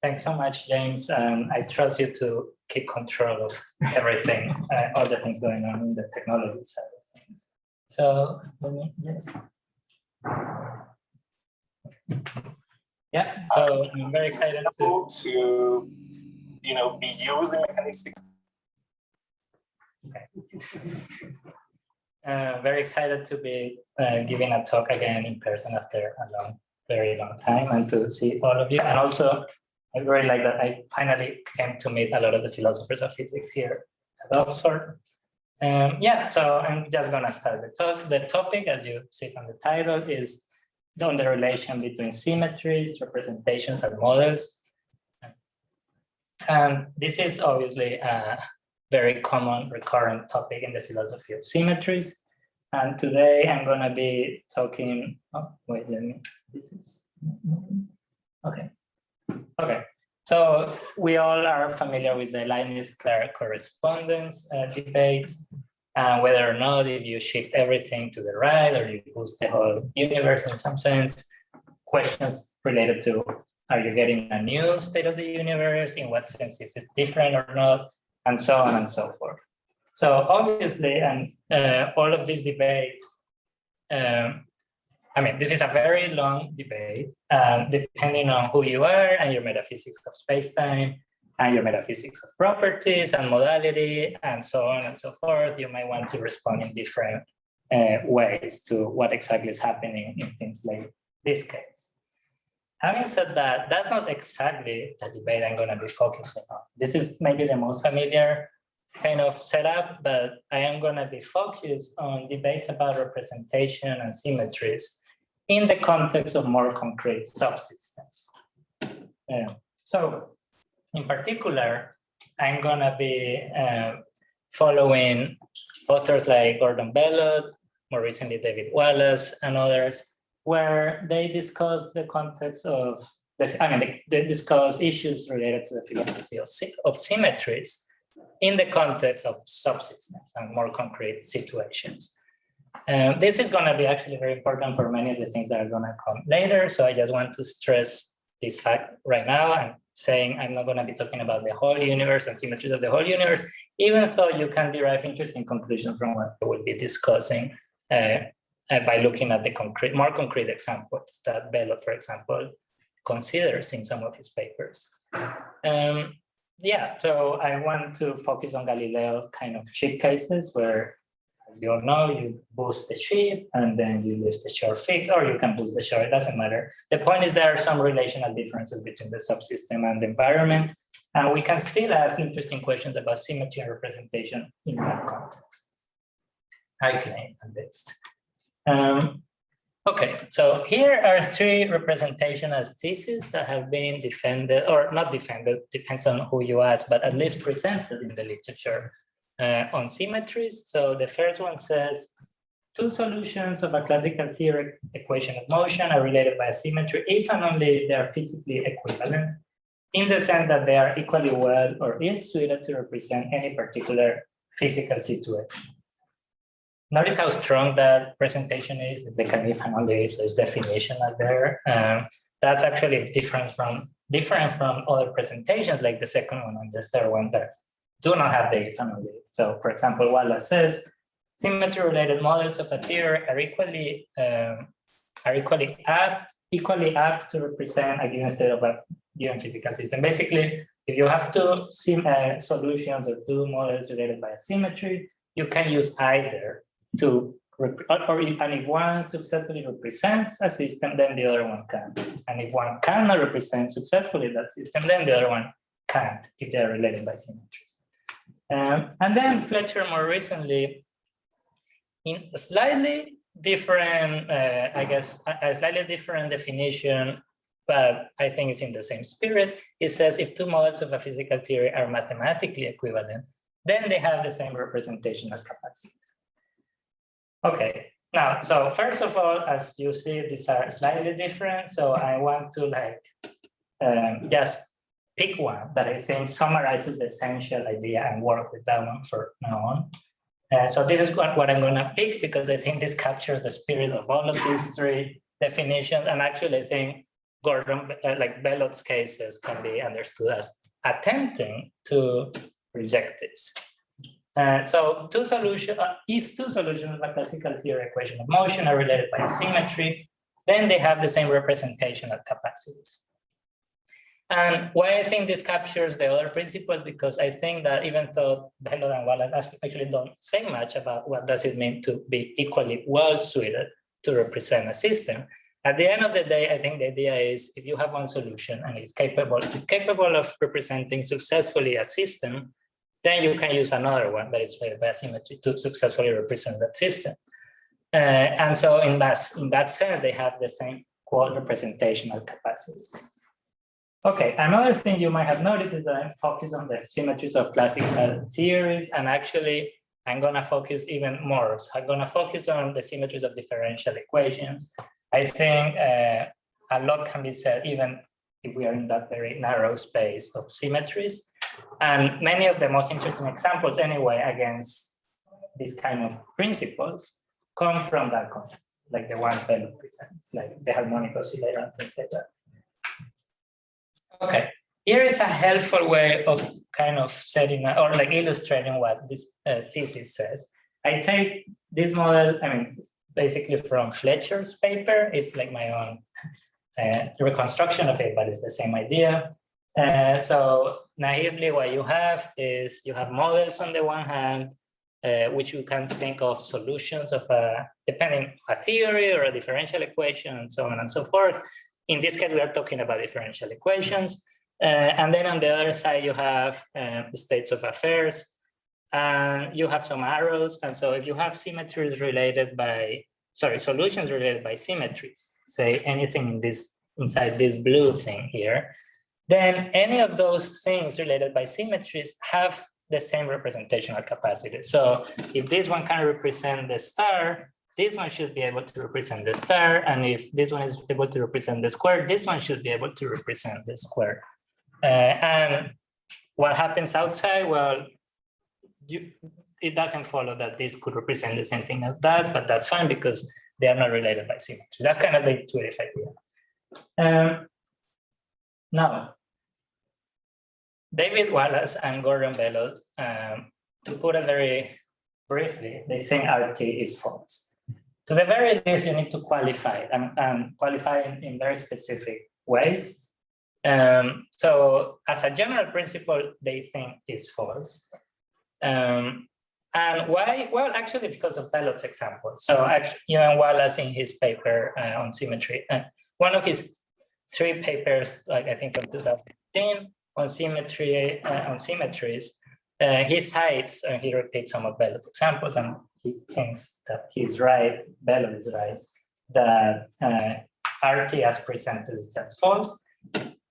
Thanks so much, James. And I trust you to keep control of everything, all the things going on in the technology side of things. So, yes. Yeah, so I'm very excited to be used in mechanistic. Okay. Very excited to be giving a talk again in person after a very long time and to see all of you. And also, I really like that I finally came to meet a lot of the philosophers of physics here at Oxford. Yeah, so I'm just gonna start the talk. The topic, as you see from the title, is on the relation between symmetries, representations, and models. And this is obviously a very common recurrent topic in the philosophy of symmetries. And today I'm gonna be talking, Okay, so we all are familiar with the Lightness correspondence debates, and whether or not if you shift everything to the right or you boost the whole universe in some sense, questions related to, are you getting a new state of the universe? In what sense is it different or not? And so on and so forth. So obviously, and all of these debates, I mean, this is a very long debate, depending on who you are and your metaphysics of space-time and your metaphysics of properties and modality and so on and so forth, you might want to respond in different ways to what exactly is happening in things like this case. Having said that, that's not exactly the debate I'm going to be focusing on. This is maybe the most familiar kind of setup, but I am going to be focused on debates about representation and symmetries in the context of more concrete subsystems. So in particular, I'm going to be following authors like Gordon Belot, more recently David Wallace, and others, where they discuss the context of, they discuss issues related to the philosophy of symmetries in the context of subsystems and more concrete situations. This is going to be actually very important for many of the things that are going to come later. So I just want to stress this fact right now. I'm saying I'm not going to be talking about the whole universe and symmetries of the whole universe, even though you can derive interesting conclusions from what I will be discussing by looking at the more concrete examples that Belot, for example, considers in some of his papers. Yeah, so I want to focus on Galileo's kind of chip cases where, as you all know, you boost the chip and then you leave the shore fixed, or you can boost the shore, it doesn't matter. The point is there are some relational differences between the subsystem and the environment, and we can still ask interesting questions about symmetry and representation in that context. I claim, at least. Okay, so here are 3 representational theses that have been defended, or not defended, depends on who you ask, but at least presented in the literature on symmetries. So the first one says, 2 solutions of a classical theory equation of motion are related by a symmetry if and only they are physically equivalent, in the sense that they are equally well or ill suited to represent any particular physical situation. Notice how strong that presentation is. They can if and only if there's definition out there. That's actually different from other presentations like the second one and the third one that do not have the if and only. So, for example, Wallace says symmetry-related models of a theory are equally apt to represent a given state of a given physical system. Basically, if you have 2 solutions or 2 models related by a symmetry, you can use either to, and if one successfully represents a system, then the other one can. And if one cannot represent successfully that system, then the other one can't, if they're related by symmetries. And then Fletcher more recently, in a slightly different, I guess, a slightly different definition, but I think it's in the same spirit. It says if 2 models of a physical theory are mathematically equivalent, then they have the same representational capacities. Okay, now, so first of all, as you see, these are slightly different. So I want to just pick one that I think summarizes the essential idea and work with that one for now on. So this is what I'm going to pick because I think this captures the spirit of all of these 3 definitions. And actually, I think like Belot's cases can be understood as attempting to reject this. So if two solutions of a classical theory equation of motion are related by a symmetry, then they have the same representational capacities. And why I think this captures the other principles, because I think that even though Belot and Wallace actually don't say much about what does it mean to be equally well suited to represent a system, at the end of the day, I think the idea is if you have one solution and it's capable of representing successfully a system, then you can use another one that is related by a symmetry to successfully represent that system. And so in that sense, they have the same quote representational capacities. Okay, another thing you might have noticed is that I focus on the symmetries of classical theories, and actually I'm gonna focus even more. So I'm gonna focus on the symmetries of differential equations. I think a lot can be said even if we are in that very narrow space of symmetries. And many of the most interesting examples anyway against these kind of principles come from that context, like the ones Belot presents, like the harmonic oscillator and things like that. Okay, here is a helpful way of kind of setting or like illustrating what this thesis says. I take this model, basically from Fletcher's paper. It's like my own reconstruction of it, but it's the same idea. So naively, what you have is you have models on the one hand, which you can think of solutions of depending a theory or a differential equation and so on and so forth. In this case, we are talking about differential equations. And then on the other side, you have states of affairs, and you have some arrows. And so if you have symmetries related by, solutions related by symmetries, say anything inside this blue thing here, then any of those things related by symmetries have the same representational capacity. So if this one can represent the star, this one should be able to represent the star. And if this one is able to represent the square, this one should be able to represent the square. And what happens outside? Well, it doesn't follow that this could represent the same thing as that, but that's fine because they are not related by symmetry. That's kind of the intuitive idea. Now, David Wallace and Gordon Belot, to put it very briefly, they think RT is false. To the very least, you need to qualify it and qualify it in very specific ways. So as a general principle, they think it's false. And why? Well, actually, because of Belot's example. So even Wallace in his paper on symmetry, one of his 3 papers, like I think from 2015, on symmetry, on symmetries, he cites and he repeats some of Belot's examples, and he thinks that he's right, Belot is right, that RT as presented is just false.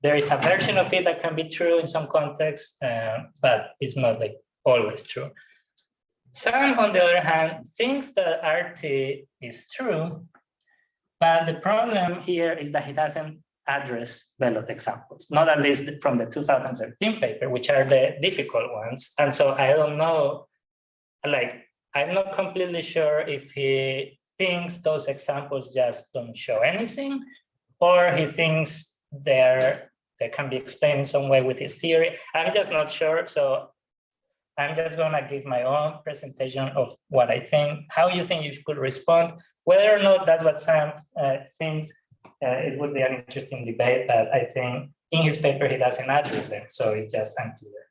There is a version of it that can be true in some contexts, but it's not like always true. Sam, on the other hand, thinks that RT is true, but the problem here is that he doesn't address Belot examples, not at least from the 2013 paper, which are the difficult ones. And so I don't know, like, I'm not completely sure if he thinks those examples just don't show anything, or he thinks they can be explained in some way with his theory. I'm just not sure. So I'm just gonna give my own presentation of what I think, how you think you could respond. Whether or not that's what Sam thinks, it would be an interesting debate, but I think in his paper he doesn't address them, so it's just unclear.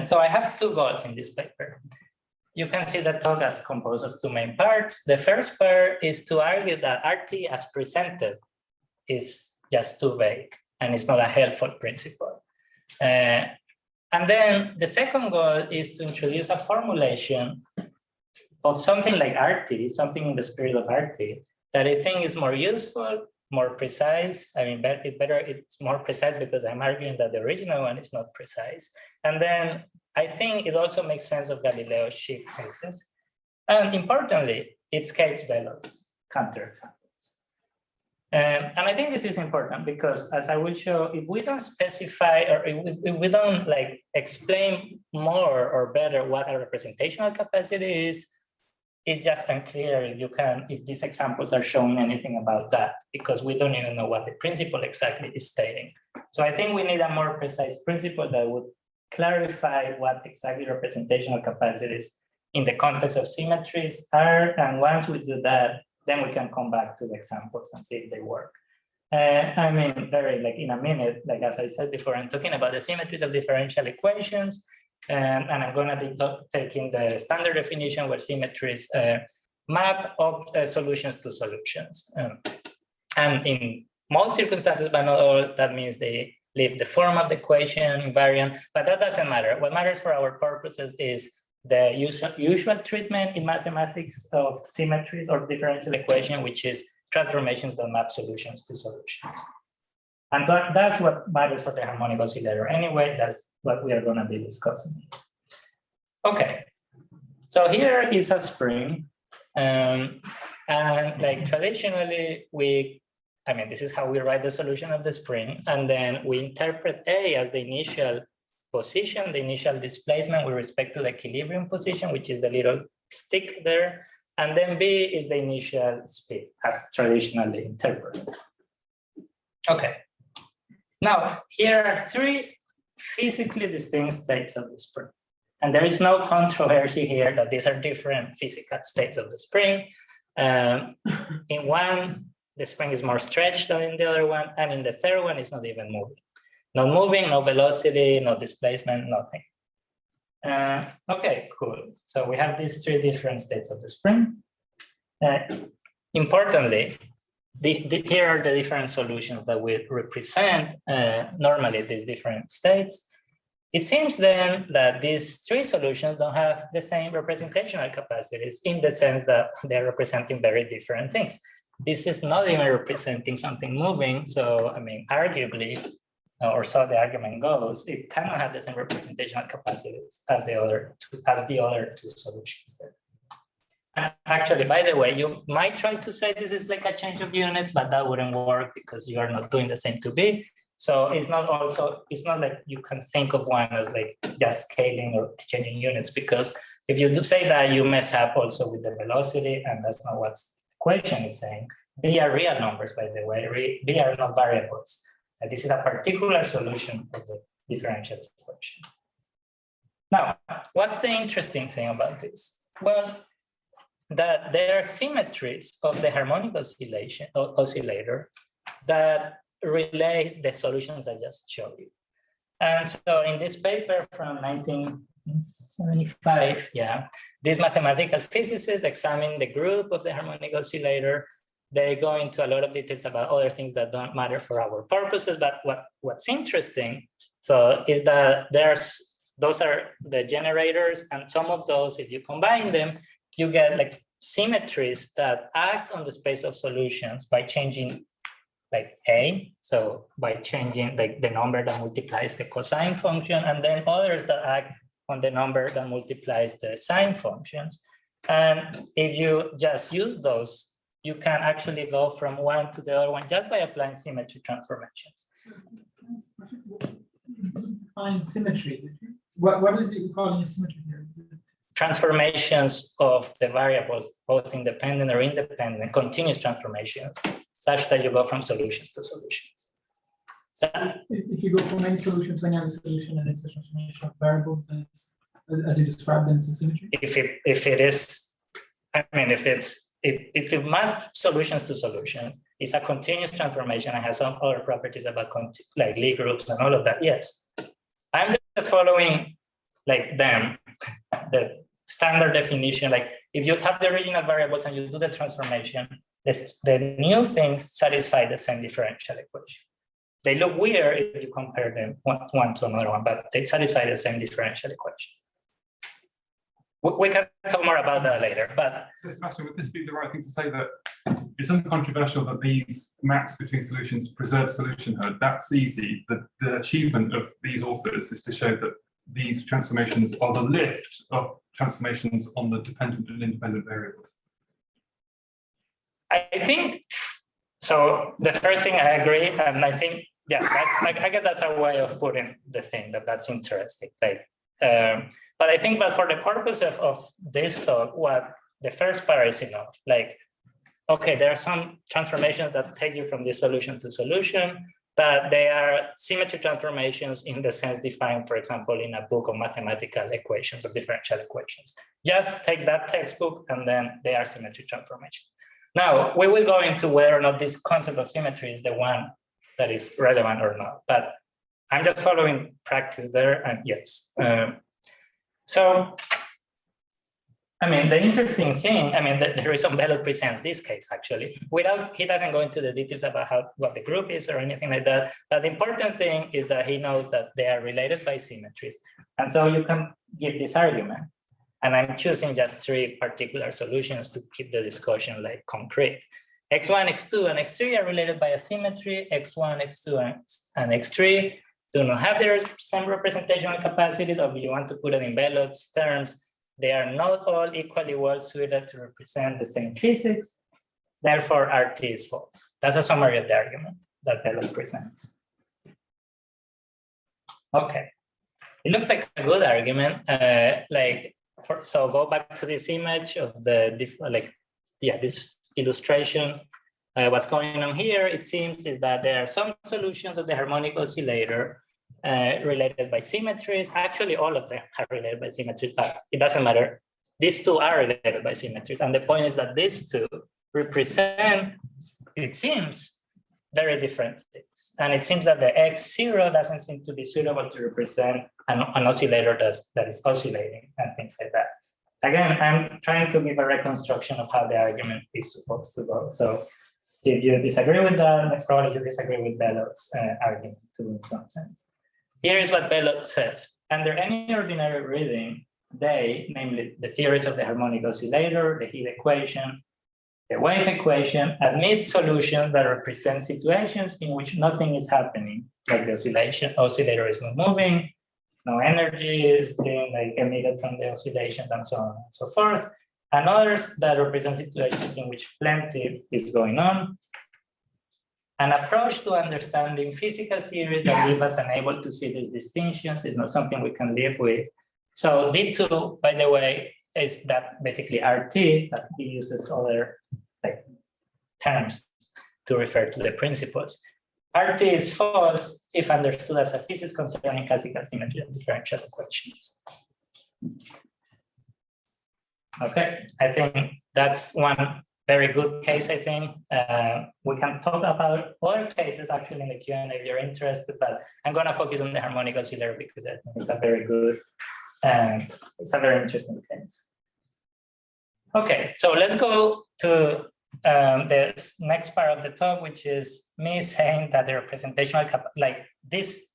So I have 2 goals in this paper. You can see the talk as composed of 2 main parts. The first part is to argue that RT as presented is just too vague and it's not a helpful principle. And then the second goal is to introduce a formulation of something like RT, something in the spirit of RT, that I think is more useful, more precise. I mean, it's more precise because I'm arguing that the original one is not precise. And then I think it also makes sense of Galileo's shift cases. And importantly, it escapes Belot's counterexamples. And I think this is important because, as I will show, if we don't specify or if we don't like explain more or better what a representational capacity is, it's just unclear if these examples are showing anything about that, because we don't even know what the principle exactly is stating. So I think we need a more precise principle that would clarify what exactly representational capacities in the context of symmetries are. And once we do that, then we can come back to the examples and see if they work. I mean, in a minute, like as I said before, I'm talking about the symmetries of differential equations. And I'm going to be taking the standard definition where symmetries map solutions to solutions. And in most circumstances, but not all, that means they leave the form of the equation invariant, but that doesn't matter. What matters for our purposes is the usual treatment in mathematics of symmetries or differential equation, which is transformations that map solutions to solutions. And that's what matters for the harmonic oscillator. Anyway, that's what we are going to be discussing. Okay, so here is a spring. And like traditionally, this is how we write the solution of the spring. And then we interpret A as the initial position, the initial displacement with respect to the equilibrium position, which is the little stick there. And then B is the initial speed as traditionally interpreted. Okay. Now, here are three physically distinct states of the spring. And there is no controversy here that these are different physical states of the spring. In one, the spring is more stretched than in the other one. And in the third one, it's not even moving. Not moving, no velocity, no displacement, nothing. Okay, cool. So we have these three different states of the spring. Importantly, here are the different solutions that we represent normally these different states. It seems then that these three solutions don't have the same representational capacities in the sense that they're representing very different things. This is not even representing something moving. So, I mean, arguably, or so the argument goes, it cannot have the same representational capacities as the other two solutions there. Actually, by the way, you might try to say this is like a change of units, but that wouldn't work because you are not doing the same to B. So it's not like you can think of one as like just scaling or changing units, because if you do say that, you mess up also with the velocity, and that's not what the equation is saying. B are real numbers, by the way. B are not variables. And this is a particular solution of the differential equation. Now, what's the interesting thing about this? Well, that there are symmetries of the harmonic oscillator that relate the solutions I just showed you. And so in this paper from 1975, these mathematical physicists examine the group of the harmonic oscillator. They go into a lot of details about other things that don't matter for our purposes, but what's interesting is that those are the generators, and some of those, if you combine them, you get like symmetries that act on the space of solutions by changing like A, so by changing the number that multiplies the cosine function, and then others that act on the number that multiplies the sine functions. And if you just use those, you can actually go from one to the other one just by applying symmetry transformations. Define symmetry. What is it calling a symmetry here? Transformations of the variables, both independent or independent, continuous transformations, such that you go from solutions to solutions. So if you go from any solution to any other solution and it's a transformation of variables, then it's, as you described, then it's a symmetry. If it maps solutions to solutions, it's a continuous transformation and has some other properties about like Lie groups and all of that. Yes, I'm just following like the standard definition. Like if you have the original variables and you do the transformation, the new things satisfy the same differential equation. They look weird if you compare them one to another one, but they satisfy the same differential equation. We can talk more about that later, but... So Sebastián, would this be the right thing to say that it's uncontroversial that these maps between solutions preserve solutionhood? That's easy. The achievement of these authors is to show that these transformations are the lift of transformations on the dependent and independent variables. I think, so the first thing I agree, and I think, I guess that's a way of putting the thing that's interesting. Like, but I think that for the purpose of this talk, what the first part is enough. Like, okay, there are some transformations that take you from this solution to solution, but they are symmetry transformations in the sense defined, for example, in a book of mathematical equations, of differential equations. Just take that textbook and then they are symmetry transformations. Now, we will go into whether or not this concept of symmetry is the one that is relevant or not, but I'm just following practice there, and yes. So, I mean, the interesting thing, I mean, the reason Belot presents this case actually, he doesn't go into the details about what the group is or anything like that, but the important thing is that he knows that they are related by symmetries. And so you can give this argument. And I'm choosing just 3 particular solutions to keep the discussion like concrete. X1, X2, and X3 are related by a symmetry. X1, X2, and X3 do not have their same representational capacities, or if you want to put it in Belot's terms, they are not all equally well suited to represent the same physics. Therefore, RT is false. That's a summary of the argument that Belot presents. Okay, it looks like a good argument. So go back to this image of this illustration. What's going on here, it seems, is that there are some solutions of the harmonic oscillator related by symmetries. Actually, all of them are related by symmetries, but it doesn't matter. These 2 are related by symmetries. And the point is that these 2 represent, it seems, very different things. And it seems that the X0 doesn't seem to be suitable to represent an oscillator that is oscillating and things like that. Again, I'm trying to give a reconstruction of how the argument is supposed to go. So if you disagree with that, probably you disagree with Belot's argument too, in some sense. Here is what Belot says. Under any ordinary reading, they, namely the theories of the harmonic oscillator, the heat equation, the wave equation, admit solutions that represent situations in which nothing is happening, like the oscillator is not moving, no energy is being emitted from the oscillations, and so on and so forth, and others that represent situations in which plenty is going on. An approach to understanding physical theory that leaves us unable to see these distinctions is not something we can live with. So D2, by the way, is that basically RT, that he uses other terms to refer to the principles. RT is false if understood as a thesis concerning classical symmetry and differential equations. Okay, I think that's one very good case, I think. We can talk about other cases actually in the Q&A if you're interested, but I'm gonna focus on the harmonic oscillator because I think it's a very good, it's a very interesting case. Okay, so let's go to the next part of the talk, which is me saying that the representational this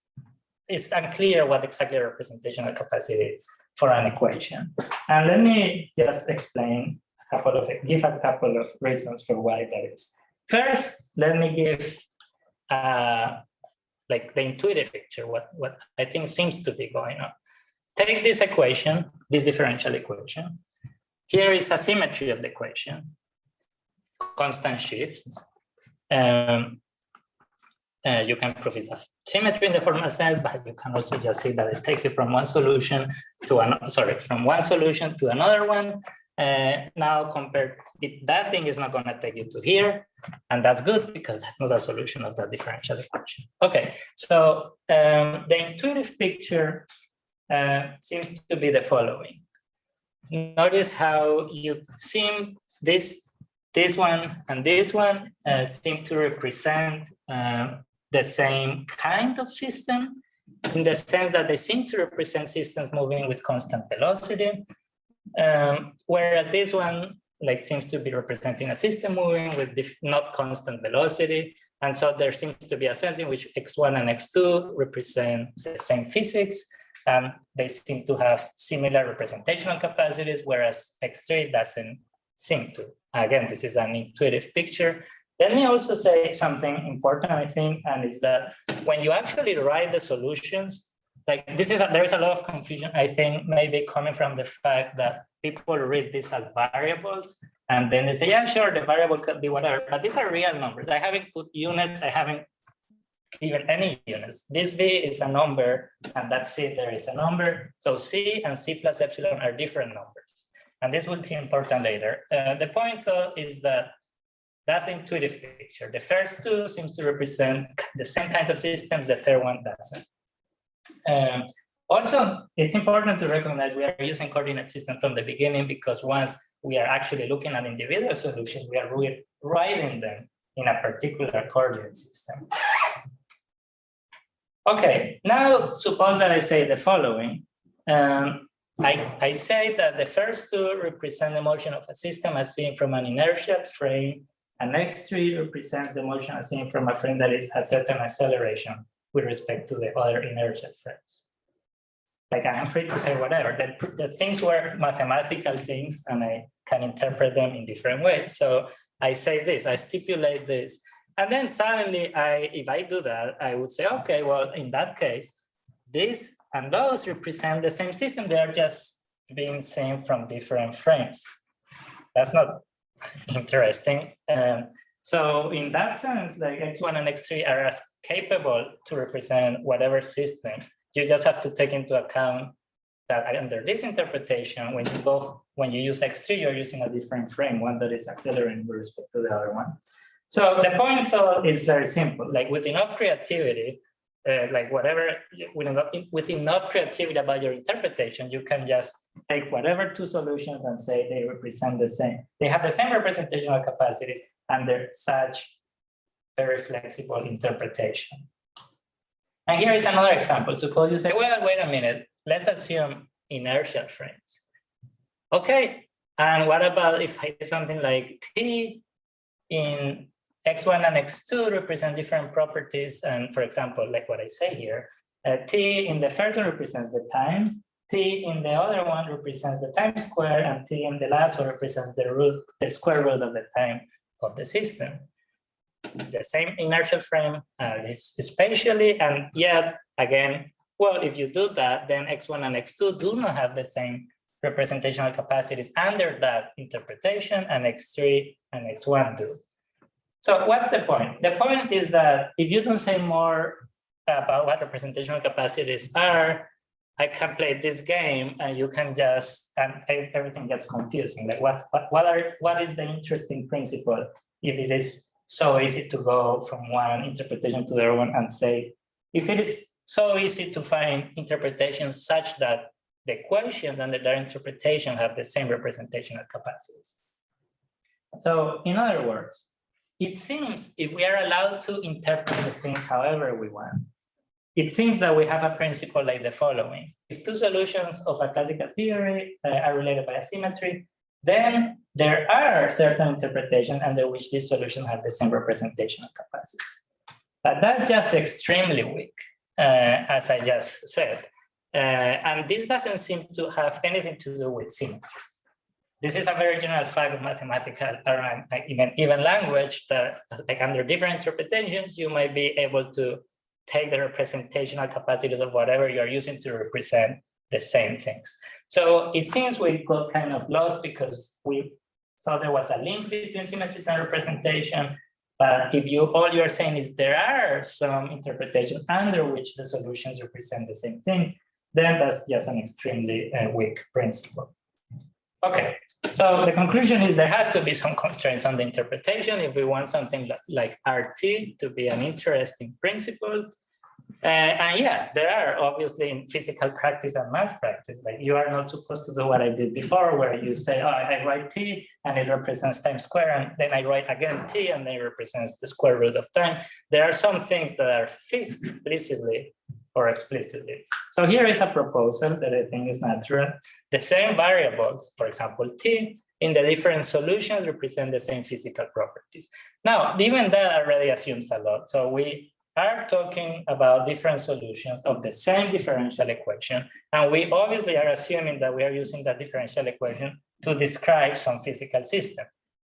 is unclear what exactly representational capacity is for an equation. And let me just explain give a couple of reasons for why that is. First, let me give the intuitive picture, what I think seems to be going on. Take this equation, this differential equation. Here is a symmetry of the equation, constant shifts. You can prove it's a symmetry in the formal sense, but you can also just see that it takes you from one solution to another one. Now compared, that thing is not going to take you to here, and that's good because that's not a solution of that differential equation. Okay, so the intuitive picture seems to be the following. Notice how you seem this one and this one seem to represent the same kind of system, in the sense that they seem to represent systems moving with constant velocity, whereas this one seems to be representing a system moving with not constant velocity. And so there seems to be a sense in which X1 and X2 represent the same physics, and they seem to have similar representational capacities, whereas X3 doesn't seem to. Again, this is an intuitive picture. Let me also say something important, I think, and is that when you actually write the solutions, there is a lot of confusion, I think, maybe coming from the fact that people read this as variables, and then they say, yeah, sure, the variable could be whatever, but these are real numbers. I haven't put units, I haven't given any units. This V is a number, and that's it, there is a number. So C and C plus epsilon are different numbers. and this will be important later. The point though is that that's the intuitive picture. The first two seems to represent the same kinds of systems, the third one doesn't. Also, it's important to recognize we are using coordinate systems from the beginning, because once we are actually looking at individual solutions, we are writing them in a particular coordinate system. Okay, now suppose that I say the following. I say that the first two represent the motion of a system as seen from an inertial frame, and X3 represents the motion as seen from a frame that has a certain acceleration with respect to the other inertial frames. Like, I am free to say whatever. The things were mathematical things, and I can interpret them in different ways. So I say this, I stipulate this, and then suddenly, if I do that, I would say, okay, well, in that case, this and those represent the same system. They are just being seen from different frames. That's not interesting. So in that sense, like X1 and X3 are as capable to represent whatever system. You just have to take into account that under this interpretation, when you use X3, you're using a different frame, one that is accelerating with respect to the other one. So the point though is very simple. Like, with enough creativity, with enough creativity about your interpretation, you can just take whatever two solutions and say they represent the same. They have the same representational capacities, and they're such very flexible interpretation. And here is another example. Suppose you say, well, wait a minute, let's assume inertial frames. Okay, and what about if I do something like T in X1 and X2 represent different properties, and for example, like what I say here, T in the first one represents the time, T in the other one represents the time square, and T in the last one represents the square root of the time of the system. The same inertial frame spatially, and yet again, well, if you do that, then X1 and X2 do not have the same representational capacities under that interpretation, and X3 and X1 do. So what's the point? The point is that if you don't say more about what representational capacities are, I can play this game, and you can just, and everything gets confusing. Like, what is the interesting principle if it is so easy to go from one interpretation to the other one and say, if it is so easy to find interpretations such that the equations under their interpretation have the same representational capacities. So in other words, it seems if we are allowed to interpret the things however we want, it seems that we have a principle like the following. If two solutions of a classical theory are related by a symmetry, then there are certain interpretations under which these solutions have the same representational capacities. But that's just extremely weak, as I just said. And this doesn't seem to have anything to do with symmetries. This is a very general fact of mathematical, even language, that like under different interpretations, you might be able to take the representational capacities of whatever you're using to represent the same things. So it seems we got kind of lost because we thought there was a link between symmetries and representation. But if all you're saying is there are some interpretations under which the solutions represent the same thing, then that's just an extremely weak principle. Okay, so the conclusion is there has to be some constraints on the interpretation if we want something like RT to be an interesting principle. And yeah, there are obviously in physical practice and math practice, like you are not supposed to do what I did before, where you say, oh, I write T and it represents time square, and then I write again T and then it represents the square root of time. There are some things that are fixed implicitly or explicitly. So here is a proposal that I think is natural. The same variables, for example, T, in the different solutions represent the same physical properties. Now, even that already assumes a lot. So we are talking about different solutions of the same differential equation. And we obviously are assuming that we are using that differential equation to describe some physical system.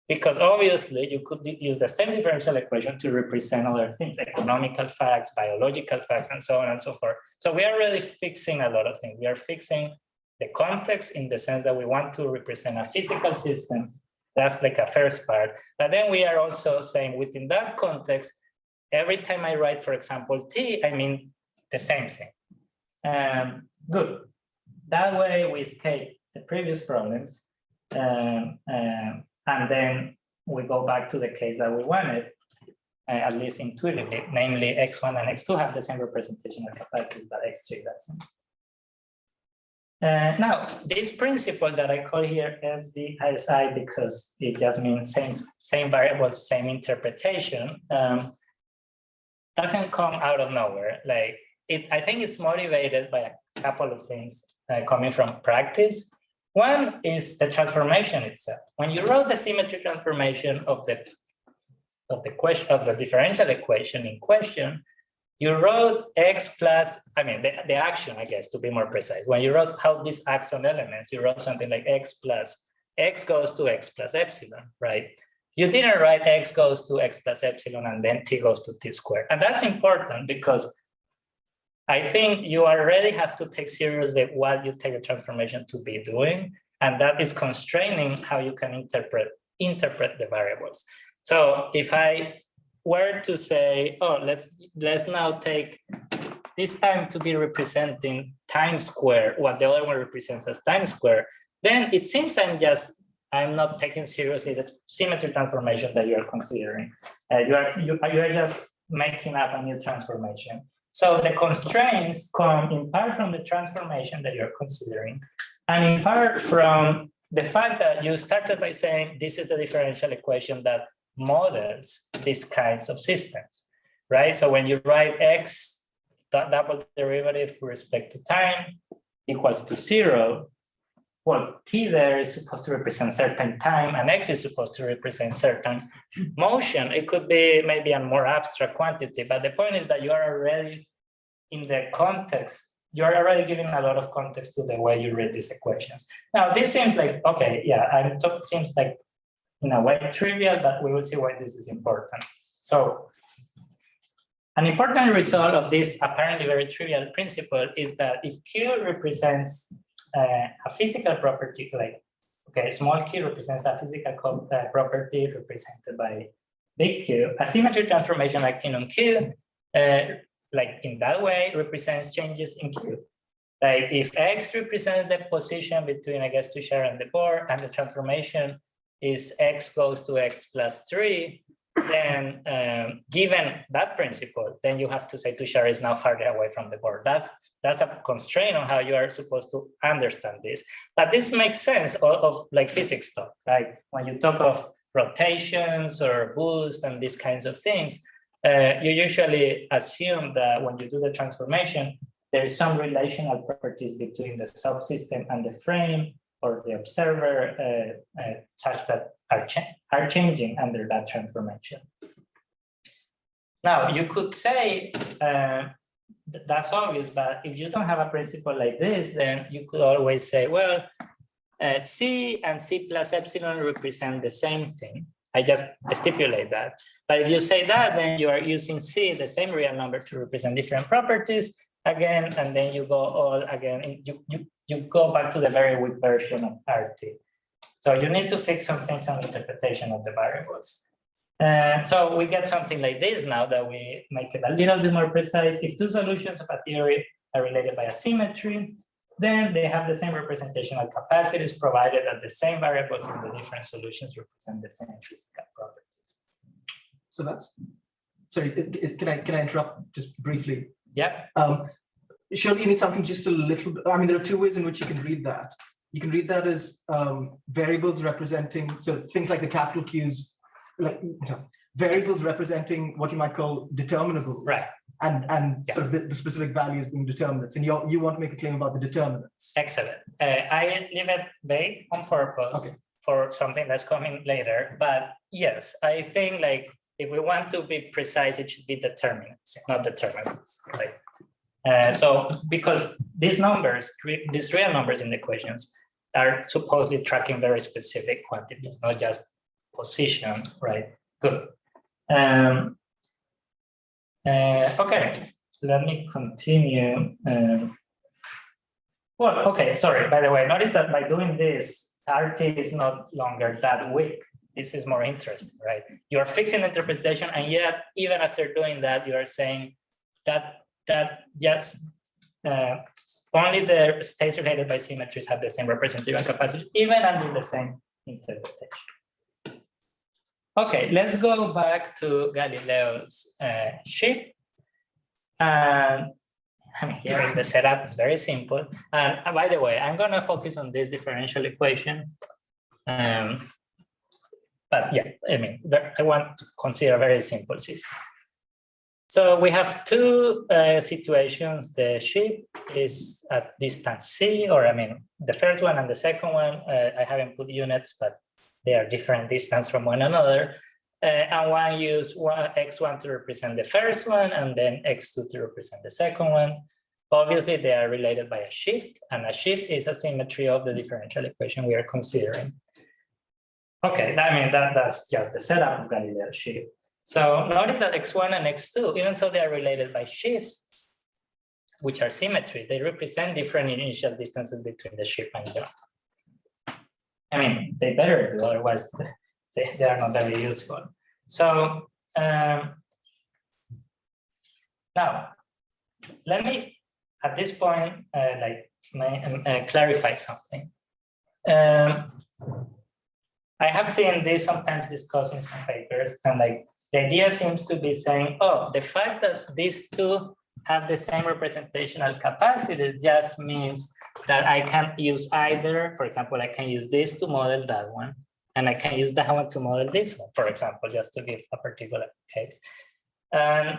Because obviously you could use the same differential equation to represent other things, economical facts, biological facts, and so on and so forth. So we are really fixing a lot of things. We are fixing the context in the sense that we want to represent a physical system. That's like a first part. But then we are also saying within that context, every time I write, for example, T, I mean the same thing. Good. That way we escape the previous problems And then we go back to the case that we wanted, at least intuitively, namely x1 and x2 have the same representational capacity, but x3 doesn't. Now, this principle that I call here SVSI because it just means same variables, same interpretation, doesn't come out of nowhere. Like I think it's motivated by a couple of things coming from practice. One is the transformation itself. When you wrote the symmetry transformation of the differential equation in question, you wrote x plus, the action, I guess, to be more precise. When you wrote how this acts on elements, you wrote something like x plus, x goes to x plus epsilon, right? You didn't write x goes to x plus epsilon and then t goes to t squared. And that's important because I think you already have to take seriously what you take a transformation to be doing, and that is constraining how you can interpret the variables. So if I were to say, oh, let's now take this time to be representing time square, what the other one represents as time square, then it seems I'm not taking seriously the symmetry transformation that you are considering. You are just making up a new transformation. So the constraints come in part from the transformation that you're considering, and in part from the fact that you started by saying this is the differential equation that models these kinds of systems, right? So when you write x double derivative with respect to time equals to 0, well, t there is supposed to represent certain time and x is supposed to represent certain motion. It could be maybe a more abstract quantity, but the point is that you are already in the context, you're already giving a lot of context to the way you read these equations. Now, this seems like, okay, yeah, seems like in a way trivial, but we will see why this is important. So an important result of this apparently very trivial principle is that if Q represents a physical property, like, okay, small q represents a physical property represented by big Q, a symmetry transformation acting on Q, like in that way, represents changes in Q. Like if X represents the position between, I guess, Tushar and the board, and the transformation is X goes to X plus 3, then given that principle, then you have to say Tushar is now farther away from the board. That's a constraint on how you are supposed to understand this. But this makes sense of like physics talk. Like when you talk of rotations or boost and these kinds of things, you usually assume that when you do the transformation, there is some relational properties between the subsystem and the frame or the observer such that are changing under that transformation. Now, you could say that's obvious, but if you don't have a principle like this, then you could always say, well, C and C plus epsilon represent the same thing. I just stipulate that. But if you say that, then you are using C, the same real number, to represent different properties again, and then you go all again. You go back to the very weak version of RT. So you need to fix some things on interpretation of the variables. So we get something like this now that we make it a little bit more precise. If two solutions of a theory are related by a symmetry, then they have the same representational capacities, provided that the same variables in the different solutions represent the same physical properties. So that's, sorry, can I interrupt just briefly? Yeah. Surely you need something just a little, I mean, there are two ways in which you can read that. You can read that as variables representing, so things like the capital Qs, like variables representing what you might call determinables. Right. And Yeah. sort of the specific values being determinants. And you want to make a claim about the determinants. Excellent. I leave it vague on purpose for something that's coming later. But yes, I think like if we want to be precise, it should be determinants, not determinants. Like, so because these numbers, these real numbers in the equations are supposedly tracking very specific quantities, not just position, right? Good. Okay, let me continue. Well, okay, sorry, by the way, notice that by doing this, RT is not longer that weak. This is more interesting, right? You are fixing the interpretation, and yet, even after doing that, you are saying that just only the states related by symmetries have the same representational capacity, even under the same interpretation. Okay, let's go back to Galileo's ship. And I mean, here is the setup, it's very simple. And by the way, I'm gonna focus on this differential equation. But yeah, I mean, I want to consider a very simple system. So we have two situations. The ship is at distance c, or I mean, the first one and the second one, I haven't put units, but they are different distance from one another. And one use x1 to represent the first one, and then x2 to represent the second one. Obviously, they are related by a shift, and a shift is a symmetry of the differential equation we are considering. Okay, I mean, that's just the setup of Galileo's shift. So notice that x1 and x2, even though they are related by shifts, which are symmetries, they represent different initial distances between the ship and John. I mean, they better do, otherwise they are not very useful. So now, let me, at this point, clarify something. I have seen this sometimes discussed in some papers, and like the idea seems to be saying, oh, the fact that these two have the same representational capacity just means that I can use either, for example, I can use this to model that one, and I can use that one to model this one, for example, just to give a particular case. And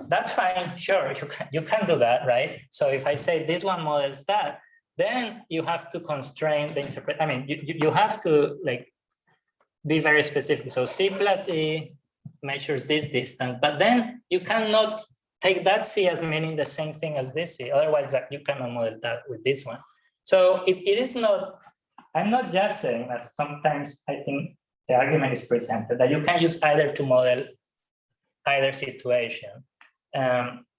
that's fine, sure, you can do that, right? So if I say this one models that, then you have to constrain the interpret. I mean, you have to like be very specific. So C plus E measures this distance, but then you cannot take that C as meaning the same thing as this C. Otherwise, you cannot model that with this one. So it is not, I'm not just saying that sometimes I think the argument is presented that you can use either to model either situation.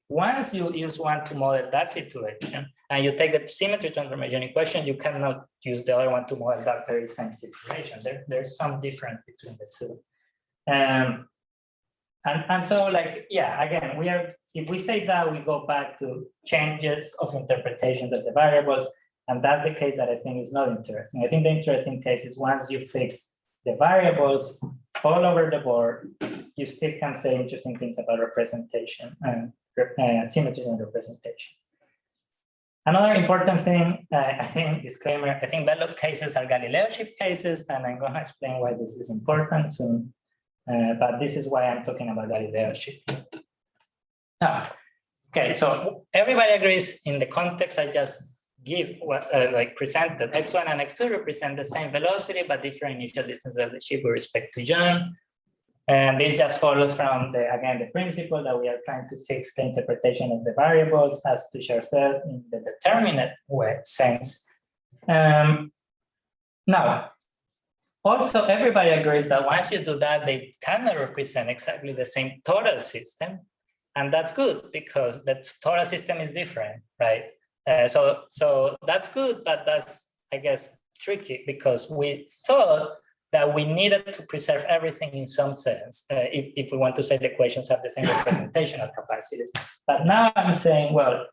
Once you use one to model that situation, and you take the symmetry transformation equation, you cannot use the other one to model that very same situation. There's some difference between the two. And so like, yeah, again, if we say that, we go back to changes of interpretation of the variables, and that's the case that I think is not interesting. I think the interesting case is once you fix the variables all over the board, you still can say interesting things about representation and symmetry and representation. Another important thing, I think, disclaimer, I think Belot cases are Galileo ship cases, and I'm going to explain why this is important soon. But this is why I'm talking about Galileo ship. Now, okay, so everybody agrees in the context I just give, presented, x1 and x2 represent the same velocity, but different initial distances of the ship with respect to John. And this just follows from the principle that we are trying to fix the interpretation of the variables, as Tushar said, in the determinate sense. Now, also everybody agrees that once you do that, they cannot represent exactly the same total system. And that's good because the total system is different, right? So that's good, but that's, I guess, tricky because we thought that we needed to preserve everything in some sense if we want to say the equations have the same representational capacities. But now I'm saying, well,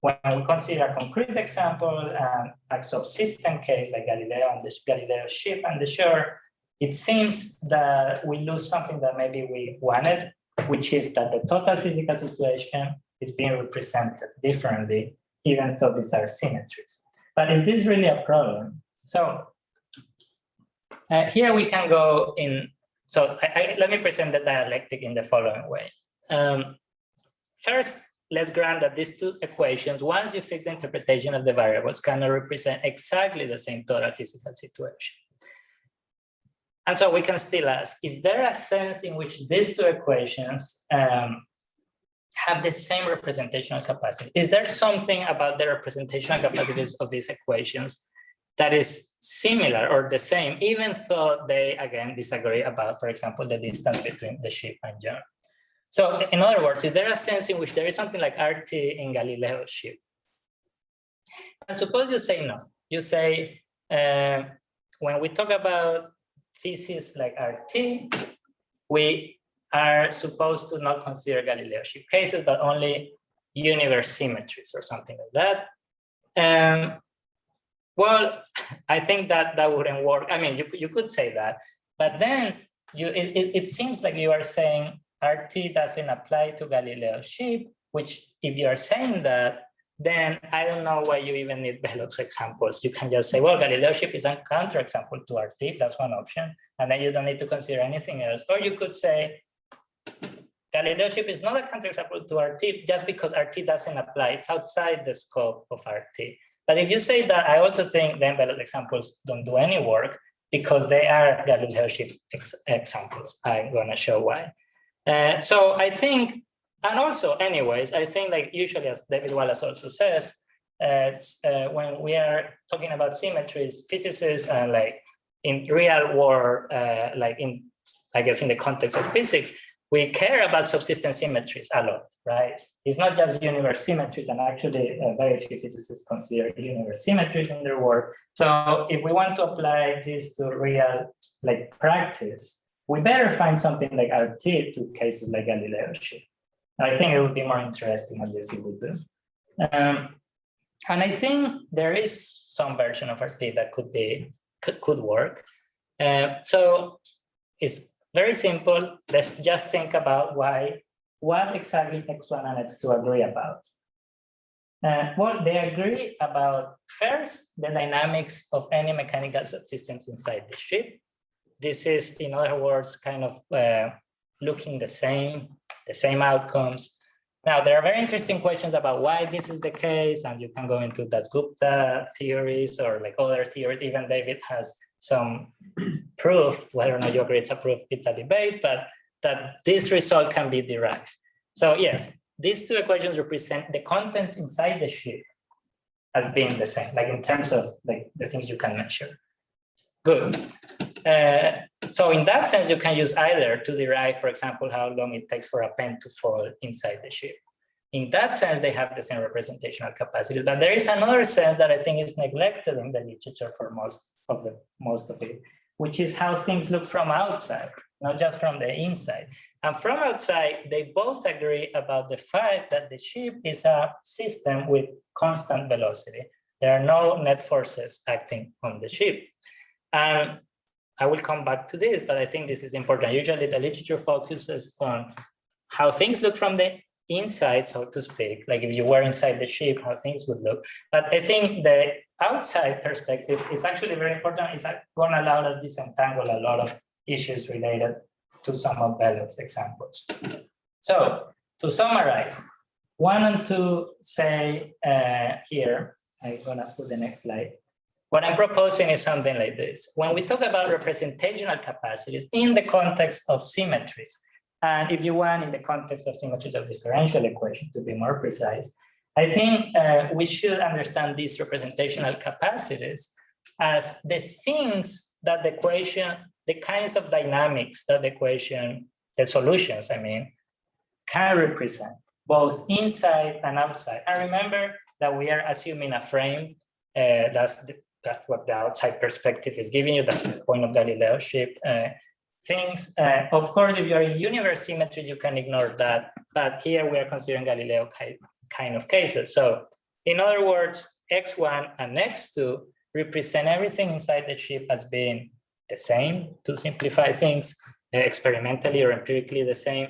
when we consider a concrete example and a subsystem case like Galileo and the Galileo ship and the shore, it seems that we lose something that maybe we wanted, which is that the total physical situation is being represented differently, even though these are symmetries. But is this really a problem? So here we can go in. So let me present the dialectic in the following way. First, let's grant that these two equations, once you fix the interpretation of the variables, cannot represent exactly the same total physical situation. And so we can still ask, is there a sense in which these two equations have the same representational capacity? Is there something about the representational capacities of these equations that is similar or the same, even though they, again, disagree about, for example, the distance between the ship and John? So in other words, is there a sense in which there is something like RT in Galileo's ship? And suppose you say no. You say, when we talk about theses like RT, we are supposed to not consider Galileo ship cases, but only universe symmetries or something like that. Well, I think that wouldn't work. I mean, you could say that, but then it seems like you are saying RT doesn't apply to Galileo's ship, which if you are saying that, then I don't know why you even need Belot's examples. You can just say, well, Galileo's ship is a counterexample to RT. That's one option. And then you don't need to consider anything else. Or you could say, Galileo's ship is not a counterexample to RT just because RT doesn't apply. It's outside the scope of RT. But if you say that, I also think then Belot examples don't do any work because they are Galileo's ship examples. I'm going to show why. So I think, and also anyways, I think like usually as David Wallace also says, when we are talking about symmetries, physicists and like in real world, like in, I guess in the context of physics, we care about subsistence symmetries a lot, right? It's not just universe symmetries, and actually very few physicists consider universe symmetries in their work. So if we want to apply this to real like practice, we better find something like RT to cases like Galileo's ship. I think it would be more interesting at least if we do. And I think there is some version of RT that could work. So it's very simple. Let's just think about what exactly X1 and X2 agree about. Well, they agree about first the dynamics of any mechanical subsistence inside the ship. This is, in other words, kind of looking the same outcomes. Now, there are very interesting questions about why this is the case, and you can go into Dasgupta theories or like other theories. Even David has some proof, whether or not you agree it's a proof, it's a debate, but that this result can be derived. So yes, these two equations represent the contents inside the ship as being the same, like in terms of like the things you can measure. Good. So in that sense, you can use either to derive, for example, how long it takes for a pen to fall inside the ship. In that sense, they have the same representational capacity. But there is another sense that I think is neglected in the literature for most of it, which is how things look from outside, not just from the inside. And from outside, they both agree about the fact that the ship is a system with constant velocity. There are no net forces acting on the ship. And I will come back to this, but I think this is important. Usually the literature focuses on how things look from the inside, so to speak, like if you were inside the ship, how things would look. But I think the outside perspective is actually very important. It's going to allow us disentangle a lot of issues related to some of Belot's examples. So to summarize, 1 and 2 say here, I'm going to put the next slide. What I'm proposing is something like this. When we talk about representational capacities in the context of symmetries, and if you want in the context of symmetries of differential equation to be more precise, I think we should understand these representational capacities as the things that the equation, the kinds of dynamics that the equation, the solutions, I mean, can represent both inside and outside. And remember that we are assuming a frame. That's what the outside perspective is giving you. That's the point of Galileo's ship. Things, of course, if you're in universe symmetry, you can ignore that. But here we are considering Galileo kind of cases. So in other words, X1 and X2 represent everything inside the ship as being the same, to simplify things, experimentally or empirically the same.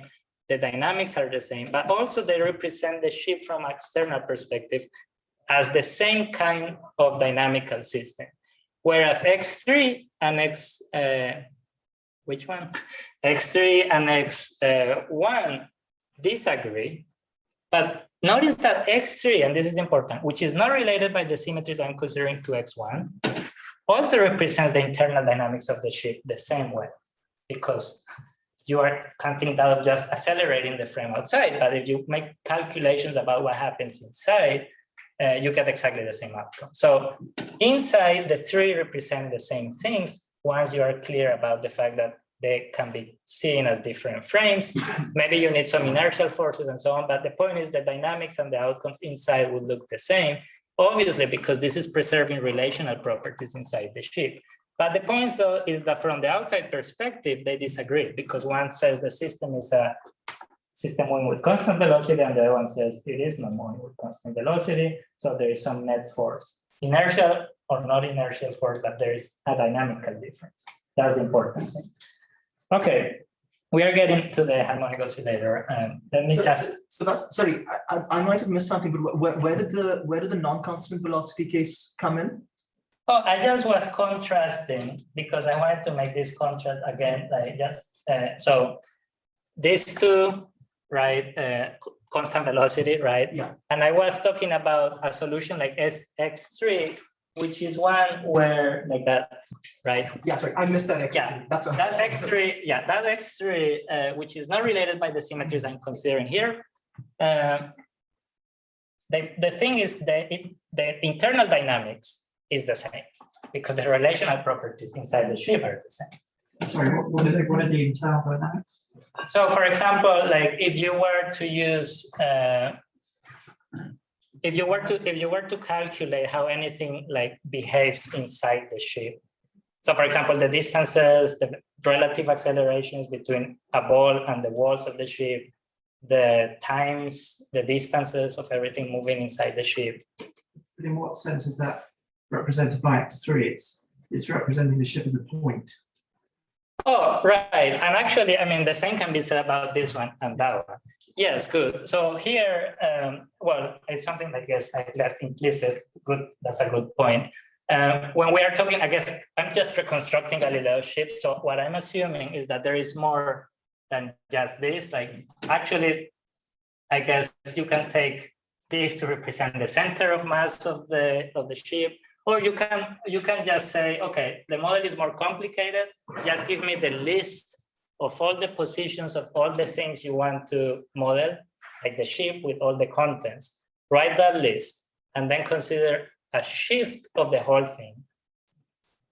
The dynamics are the same, but also they represent the ship from an external perspective as the same kind of dynamical system. Whereas X3 and which one? X3 and X1 disagree, but notice that X3, and this is important, which is not related by the symmetries I'm considering to X1, also represents the internal dynamics of the ship the same way, because you can't think that of just accelerating the frame outside, but if you make calculations about what happens inside, you get exactly the same outcome. So inside, the three represent the same things once you are clear about the fact that they can be seen as different frames. Maybe you need some inertial forces and so on, but the point is the dynamics and the outcomes inside would look the same, obviously, because this is preserving relational properties inside the ship. But the point, though, is that from the outside perspective, they disagree, because one says the system is a system moving with constant velocity, and the other one says it is not moving with constant velocity. So there is some net force, inertial or not inertial force, but there is a dynamical difference. That's the important thing. Okay, we are getting to the harmonic oscillator, and let me sorry, I might have missed something, but where did the non-constant velocity case come in? Oh, I just was contrasting because I wanted to make this contrast again, like just so these two, right? Constant velocity, right? Yeah. And I was talking about a solution like X3, which is one where like that, right? Yeah, sorry, I missed that X3. Yeah, that's X3. Yeah, that X3, which is not related by the symmetries I'm considering here. The thing is that the internal dynamics is the same because the relational properties inside the ship are the same. Sorry, what are the internal dynamics? So, for example, like if you were to use, if you were to calculate how anything like behaves inside the ship. So, for example, the distances, the relative accelerations between a ball and the walls of the ship, the times, the distances of everything moving inside the ship. But in what sense is that represented by X3? It's representing the ship as a point. Oh, right. And actually, I mean, the same can be said about this one and that one. Yes, good. So here, well, it's something that I guess I left implicit. Good, that's a good point. When we are talking, I guess I'm just reconstructing Galileo's ship. So what I'm assuming is that there is more than just this. Like, actually, I guess you can take this to represent the center of mass of the ship. Or you can just say, okay, the model is more complicated. Just give me the list of all the positions of all the things you want to model, like the ship with all the contents. Write that list and then consider a shift of the whole thing.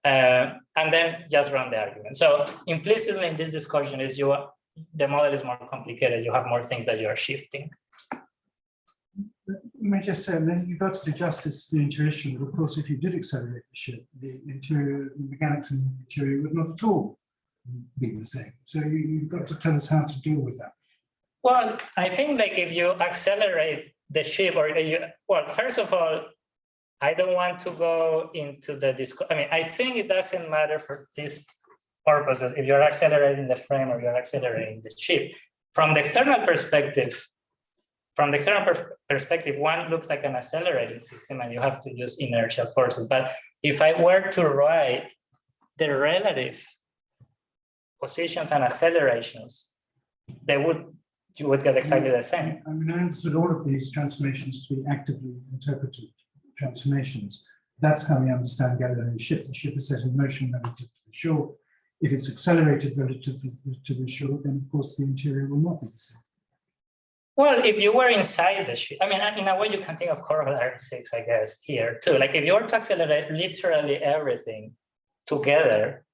And then just run the argument. So implicitly in this discussion is the model is more complicated. You have more things that you are shifting. Let me just say, then you've got to do justice to the intuition. Of course, if you did accelerate the ship, the interior, the mechanics in the interior would not at all be the same. So you've got to tell us how to deal with that. Well, I think like if you accelerate the ship, or well, first of all, I don't want to go into the discussion. I mean, I think it doesn't matter for these purposes if you're accelerating the frame or you're accelerating the ship. From the external perspective, one looks like an accelerated system and you have to use inertial forces. But if I were to write the relative positions and accelerations, you would get exactly the same. I mean, I understood all of these transformations to be actively interpreted transformations. That's how we understand Galileo's ship. The ship is set in motion relative to the shore. If it's accelerated relative to the shore, then of course the interior will not be the same. Well, if you were inside the ship, I mean, in a way you can think of corollary 6, I guess, here too. Like if you were to accelerate literally everything together,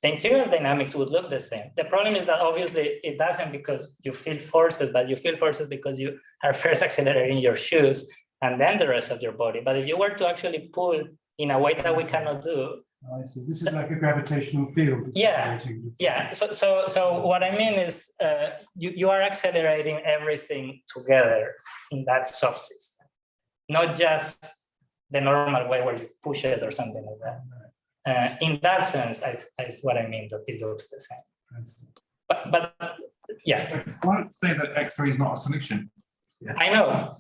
the interior dynamics would look the same. The problem is that obviously it doesn't because you feel forces, but you feel forces because you are first accelerating your shoes and then the rest of your body. But if you were to actually pull in a way that we cannot do. Oh, I see. This is like a gravitational field. Yeah. So what I mean is you are accelerating everything together in that subsystem, not just the normal way where you push it or something like that. In that sense, is what I mean, that it looks the same. But yeah. Why don't say that X3 is not a solution? Yeah. I know.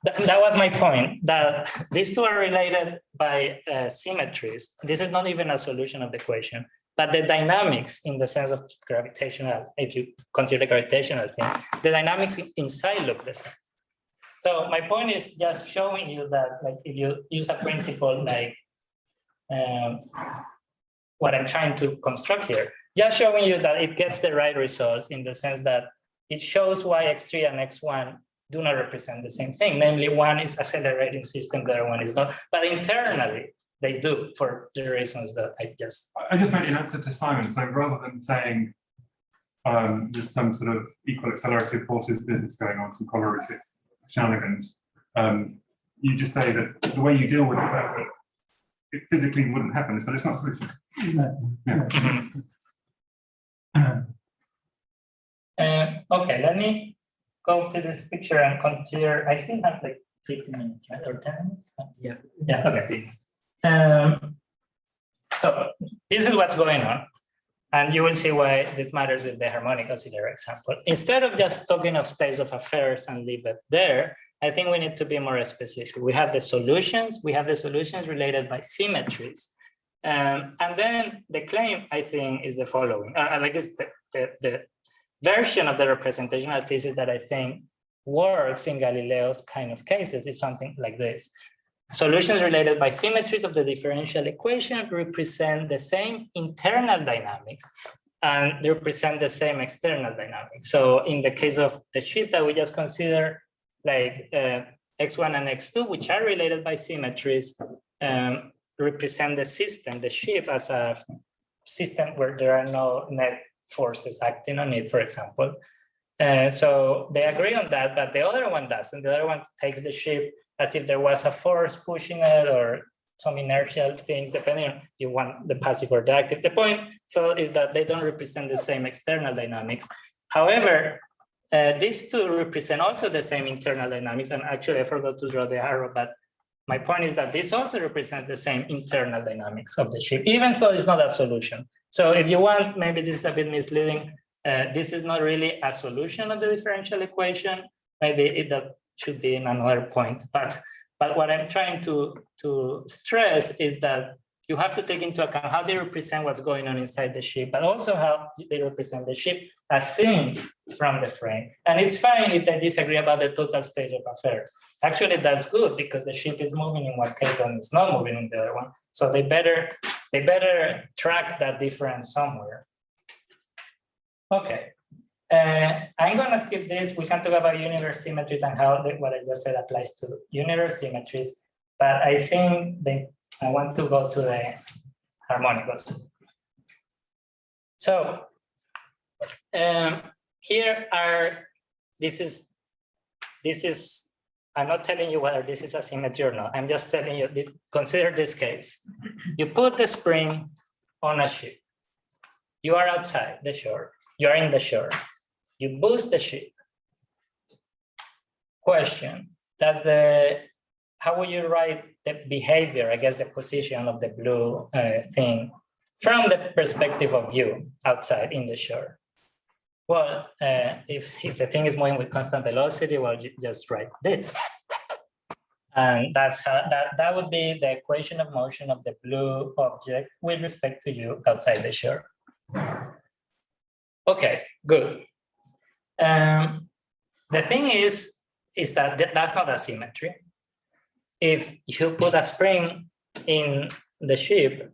That was my point, that these two are related by symmetries. This is not even a solution of the equation, but the dynamics in the sense of gravitational, if you consider the gravitational thing, the dynamics inside look the same. So my point is just showing you that, like, if you use a principle like what I'm trying to construct here, just showing you that it gets the right results in the sense that it shows why X3 and X1 do not represent the same thing. Namely, one is accelerating system, the other one is not. But internally, they do for the reasons that I just meant in answer to Simon. So rather than saying there's some sort of equal accelerative forces business going on, some correlative shenanigans, you just say that the way you deal with the fact that it physically wouldn't happen is that it's not a solution. Yeah. Okay, let me go to this picture and consider, I still have like 15 minutes, right? Or 10 minutes? Yeah. Yeah, okay. So this is what's going on. And you will see why this matters with the harmonic oscillator example. Instead of just talking of states of affairs and leave it there, I think we need to be more specific. We have the solutions. We have the solutions related by symmetries. And then the claim, I think, is the following. Like it's the version of the representational thesis that I think works in Galileo's kind of cases is something like this. Solutions related by symmetries of the differential equation represent the same internal dynamics and they represent the same external dynamics. So in the case of the ship that we just considered, like x1 and x2, which are related by symmetries, represent the system, the ship, as a system where there are no net forces acting on it, for example. So they agree on that, but the other one doesn't. The other one takes the ship as if there was a force pushing it or some inertial things, depending on you want the passive or the active. The point so is that they don't represent the same external dynamics. However, these two represent also the same internal dynamics. And actually, I forgot to draw the arrow, but my point is that this also represents the same internal dynamics of the ship, even though it's not a solution. So if you want, maybe this is a bit misleading. This is not really a solution of the differential equation. Maybe that should be in another point. But what I'm trying to stress is that you have to take into account how they represent what's going on inside the ship, but also how they represent the ship as seen from the frame. And it's fine if they disagree about the total state of affairs. Actually, that's good because the ship is moving in one case and it's not moving in the other one. So they better track that difference somewhere. Okay. I'm going to skip this. We can talk about universe symmetries and how what I just said applies to universe symmetries. But I think I want to go to the harmonic oscillator. So here are, this is, I'm not telling you whether this is a symmetry or not. I'm just telling you, consider this case. You put the spring on a ship. You are outside the shore. You are in the shore. You boost the ship. Question, how would you write the behavior, I guess the position of the blue thing from the perspective of you outside in the shore? Well, if the thing is moving with constant velocity, well, you just write this. And that's how, that would be the equation of motion of the blue object with respect to you outside the shore. Okay, good. The thing is that that's not a symmetry. If you put a spring in the ship,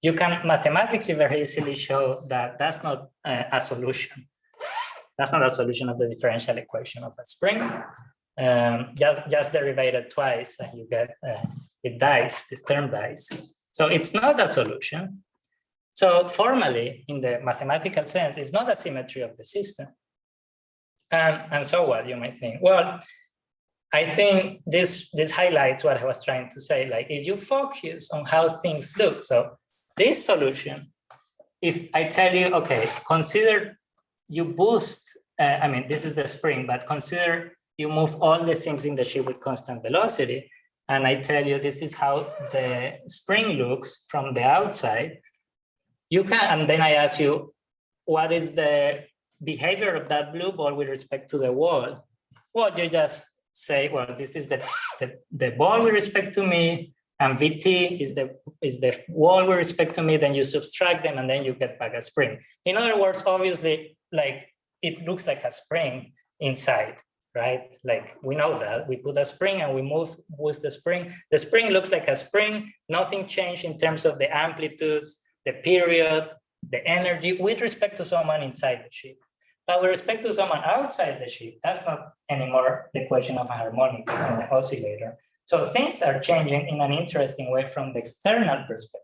you can mathematically very easily show that that's not a solution. That's not a solution of the differential equation of a spring. Just derive it twice and you get, it dies, this term dies. So it's not a solution. So formally, in the mathematical sense, it's not a symmetry of the system. And so what, you might think? Well, I think this highlights what I was trying to say. Like if you focus on how things look, so this solution, if I tell you, okay, consider you boost, I mean, this is the spring, but consider you move all the things in the ship with constant velocity. And I tell you, this is how the spring looks from the outside. You can, and then I ask you, what is the behavior of that blue ball with respect to the wall? Well, you just say, well, this is the ball with respect to me, and VT is the wall with respect to me. Then you subtract them, and then you get back a spring. In other words, obviously, like it looks like a spring inside, right? Like we know that we put a spring and we boost the spring. The spring looks like a spring. Nothing changed in terms of the amplitudes, the period, the energy with respect to someone inside the ship. But with respect to someone outside the ship, that's not anymore the question of a harmonic oscillator. So things are changing in an interesting way from the external perspective.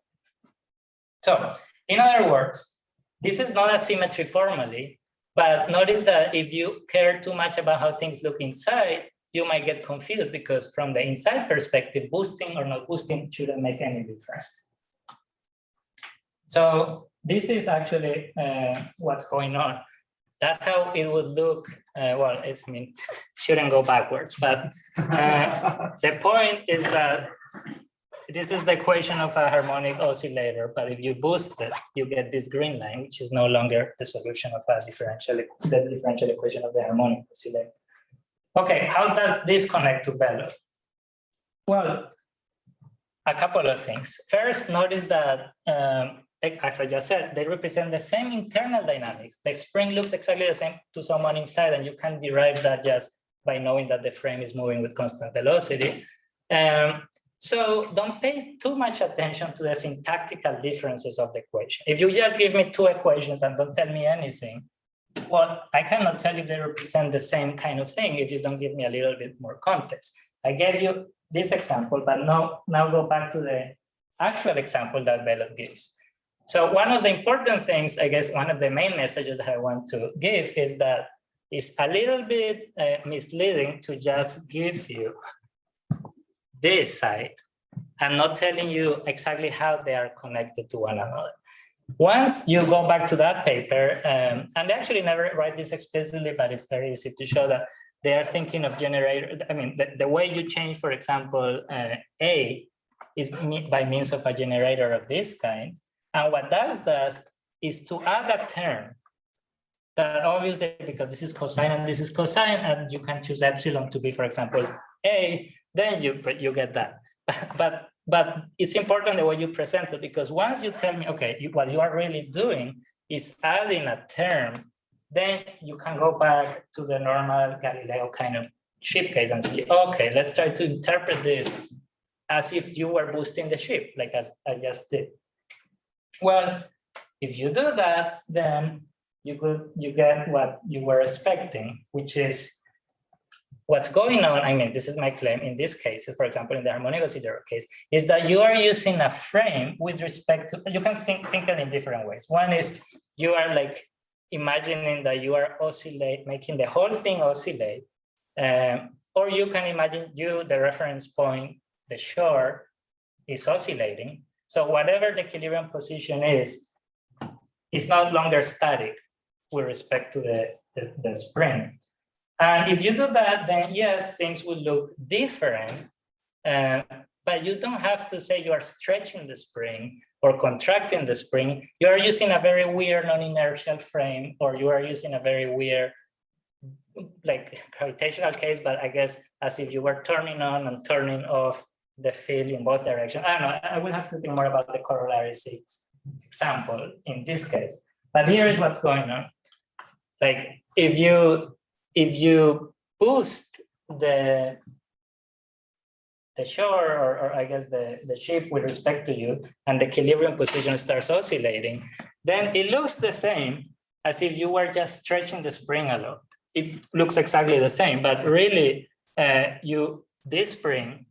So in other words, this is not a symmetry formally, but notice that if you care too much about how things look inside, you might get confused because from the inside perspective, boosting or not boosting shouldn't make any difference. So this is actually what's going on. That's how it would look well, it's, I mean, shouldn't go backwards, but the point is that this is the equation of a harmonic oscillator, but if you boost it, you get this green line, which is no longer the solution of the differential equation of the harmonic oscillator. Okay, how does this connect to Belot? Well, a couple of things. First, notice that, as I just said, they represent the same internal dynamics. The spring looks exactly the same to someone inside, and you can derive that just by knowing that the frame is moving with constant velocity. So don't pay too much attention to the syntactical differences of the equation. If you just give me two equations and don't tell me anything, well, I cannot tell you if they represent the same kind of thing if you don't give me a little bit more context. I gave you this example, but now go back to the actual example that Belot gives. So one of the important things, I guess, one of the main messages that I want to give is that it's a little bit misleading to just give you this side and not telling you exactly how they are connected to one another. Once you go back to that paper, and they actually never write this explicitly, but it's very easy to show that they are thinking of generator. I mean, the way you change, for example, A is by means of a generator of this kind. And what that does is to add a term that obviously, because this is cosine and this is cosine, and you can choose epsilon to be, for example, A, then you get that. But it's important the way you present it, because once you tell me, okay, what you are really doing is adding a term, then you can go back to the normal Galileo kind of ship case and see, okay, let's try to interpret this as if you were boosting the ship, like as I just did. Well, if you do that, then you get what you were expecting, which is what's going on. I mean, this is my claim in this case, for example, in the harmonic oscillator case, is that you are using a frame with respect to, you can think it in different ways. One is you are like imagining that you are making the whole thing oscillate, or you can imagine the reference point, the shore, is oscillating. So whatever the equilibrium position is no longer static with respect to the spring. And if you do that, then yes, things will look different, but you don't have to say you are stretching the spring or contracting the spring. You are using a very weird non-inertial frame, or you are using a very weird, like, gravitational case, but I guess as if you were turning on and turning off the field in both directions. I don't know, I will have to think more about the corollary 6 example in this case. But here is what's going on. Like, if you boost the shore, or I guess the ship with respect to you, and the equilibrium position starts oscillating, then it looks the same as if you were just stretching the spring a lot. It looks exactly the same, but really, this spring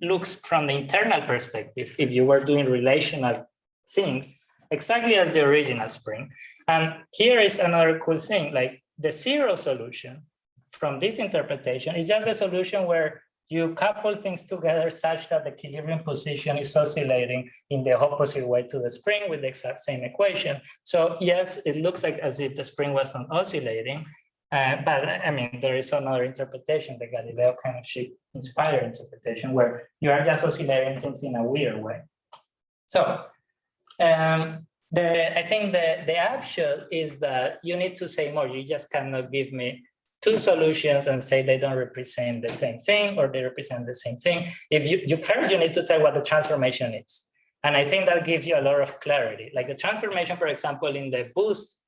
looks from the internal perspective, if you were doing relational things, exactly as the original spring. And here is another cool thing, like the zero solution from this interpretation is just the solution where you couple things together such that the equilibrium position is oscillating in the opposite way to the spring with the exact same equation. So yes, it looks like as if the spring wasn't oscillating, but I mean, there is another interpretation, the Galileo kind of ship inspired interpretation, where you are just oscillating things in a weird way. So I think the upshot is that you need to say more. You just cannot give me 2 solutions and say they don't represent the same thing or they represent the same thing. If you first, you need to tell what the transformation is. And I think that gives you a lot of clarity. Like the transformation, for example, in the boost,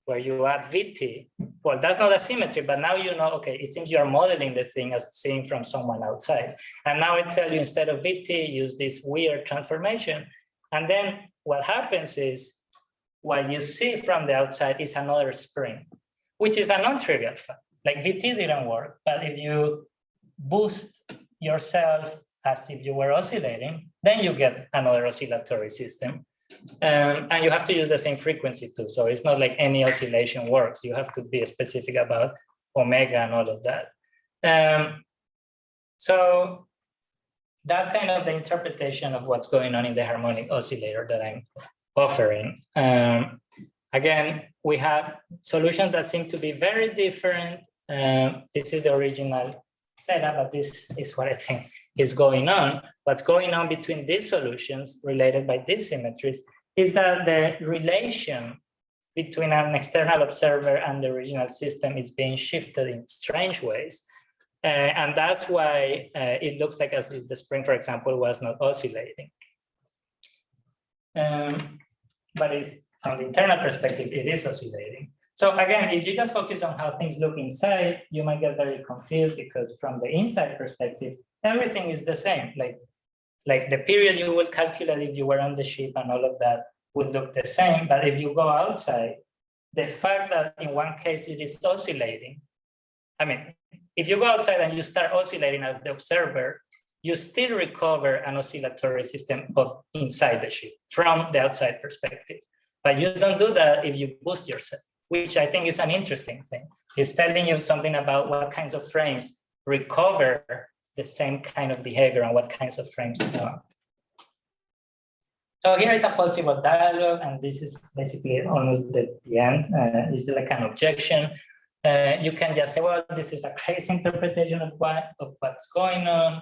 where you add VT, well, that's not a symmetry, but now you know, okay, it seems you are modeling the thing as seeing from someone outside. And now it tells you instead of VT, use this weird transformation. And then what happens is what you see from the outside is another spring, which is a non-trivial fact. Like VT didn't work, but if you boost yourself as if you were oscillating, then you get another oscillatory system. And you have to use the same frequency too. So it's not like any oscillation works. You have to be specific about omega and all of that. So that's kind of the interpretation of what's going on in the harmonic oscillator that I'm offering. again, we have solutions that seem to be very different. This is the original setup, but this is what I think is going on. What's going on between these solutions related by these symmetries is that the relation between an external observer and the original system is being shifted in strange ways. And that's why it looks like as if the spring, for example, was not oscillating. But it's, from the internal perspective, it is oscillating. So again, if you just focus on how things look inside, you might get very confused because from the inside perspective, everything is the same. Like the period you would calculate if you were on the ship and all of that would look the same. But if you go outside, the fact that in one case it is oscillating, I mean, if you go outside and you start oscillating as the observer, you still recover an oscillatory system of inside the ship from the outside perspective. But you don't do that if you boost yourself, which I think is an interesting thing. It's telling you something about what kinds of frames recover the same kind of behavior and what kinds of frames don't. So here is a possible dialogue, and this is basically almost the end. This is like an objection. You can just say, well, this is a crazy interpretation of what's going on.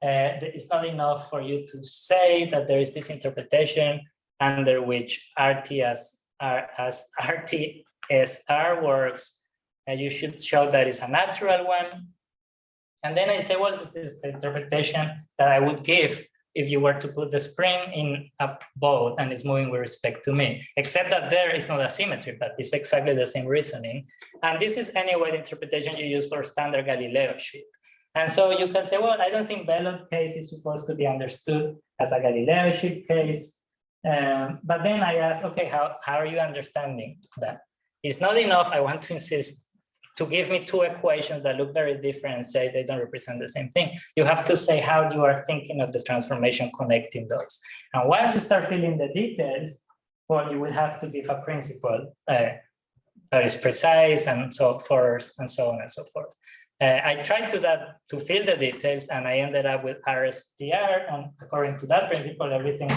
It's not enough for you to say that there is this interpretation under which RTSR works. You should show that it's a natural one. And then I say, well, this is the interpretation that I would give if you were to put the spring in a boat and it's moving with respect to me, except that there is not a symmetry, but it's exactly the same reasoning. And this is anyway the interpretation you use for standard Galileo ship. And so you can say, well, I don't think Belot case is supposed to be understood as a Galileo ship case. But then I ask, okay, how are you understanding that? It's not enough, I want to insist, to give me two equations that look very different and say they don't represent the same thing. You have to say how you are thinking of the transformation connecting those. And once you start filling the details, well, you will have to give a principle that is precise and so forth and so on and so forth. I tried to fill the details and I ended up with RSTR, and according to that principle, everything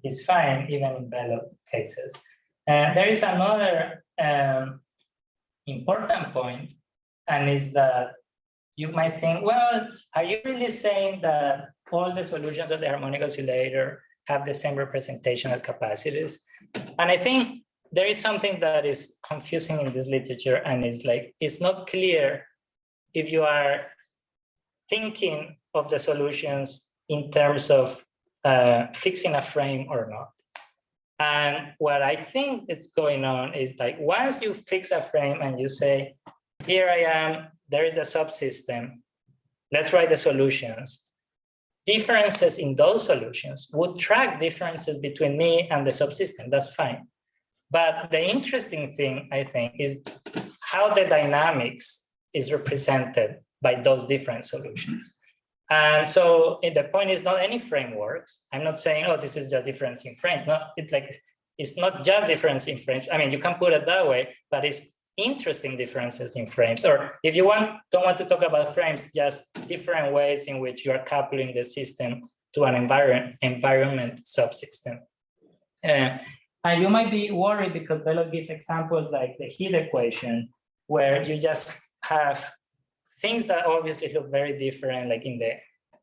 is fine, even in Belot cases. There is another important point, and is that you might think, well, are you really saying that all the solutions of the harmonic oscillator have the same representational capacities? And I think there is something that is confusing in this literature, and it's like, it's not clear if you are thinking of the solutions in terms of fixing a frame or not. And what I think is going on is like, once you fix a frame and you say, here I am, there is a subsystem, let's write the solutions. Differences in those solutions would track differences between me and the subsystem, that's fine. But the interesting thing, I think, is how the dynamics is represented by those different solutions. And so the point is not any frameworks. I'm not saying, oh, this is just difference in frame. No, it's not just difference in frames. I mean, you can put it that way, but it's interesting differences in frames. Or if you don't want to talk about frames, just different ways in which you are coupling the system to an environment subsystem. And you might be worried because Belot gives examples like the heat equation, where you just have things that obviously look very different, like in the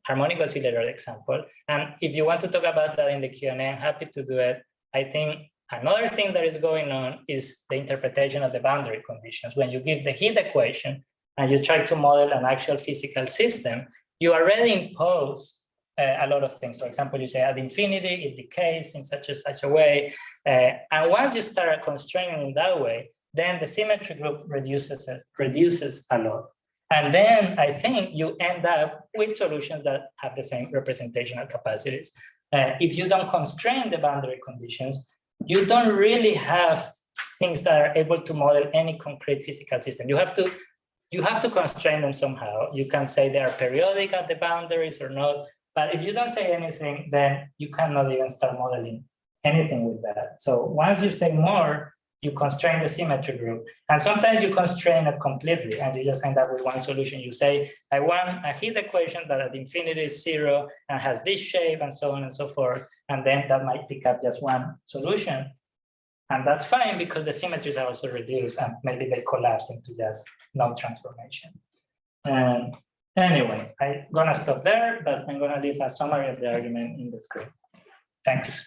harmonic oscillator example. And if you want to talk about that in the Q&A, I'm happy to do it. I think another thing that is going on is the interpretation of the boundary conditions. When you give the heat equation and you try to model an actual physical system, you already impose a lot of things. For example, you say at infinity, it decays in such a way. And once you start constraining in that way, then the symmetry group reduces a lot. And then I think you end up with solutions that have the same representational capacities. If you don't constrain the boundary conditions, you don't really have things that are able to model any concrete physical system. You have to constrain them somehow. You can say they are periodic at the boundaries or not, but if you don't say anything, then you cannot even start modeling anything with that. So once you say more, you constrain the symmetry group. And sometimes you constrain it completely and you just end up with one solution. You say, I want a heat equation that at infinity is 0 and has this shape and so on and so forth. And then that might pick up just one solution. And that's fine because the symmetries are also reduced and maybe they collapse into just no transformation. And anyway, I'm gonna stop there, but I'm gonna leave a summary of the argument in the screen. Thanks.